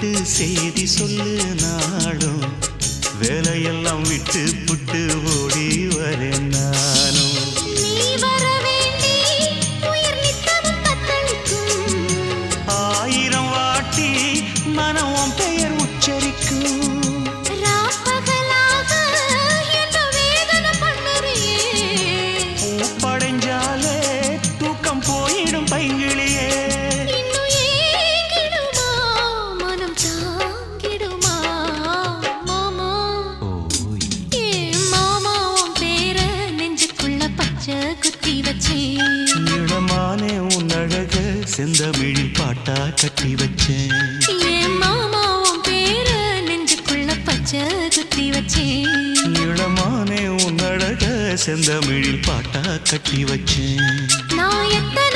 தொட்டு செய்தி சொல்லு நாளும் வேலையெல்லாம் விட்டு புட்டு ஓடி வரேன் நானும். நீ வர வேண்டி உயிர் நித்தமும் தத்தளிக்கும். 1000 வாட்டி மனம் உன் பெயர் உச்சரிக்கும். ராப்பகலாக என்ன வேதனை பண்ணுறியே. பூப்படைஞ்சாலே தூக்கம் போயிடும் பைங்கிளியே. இன்னும் ஏங்கிடுமா மனம் தாங்கிடுமா மாமா. ஏ மாமா உன் பேர நெஞ்சுக்குள்ள பச்சை குத்தி வச்சேன். இளமானே உன் அழக செந்தமிழில் பாட்டா கட்டி வச்சேன். ஏ மாமா உன் பேர நெஞ்சுக்குள்ள பச்சை குத்தி வச்சேன். இளமானே உன் அழக செந்தமிழில் பாட்டா கட்டி வச்சேன். நான் எத்தனை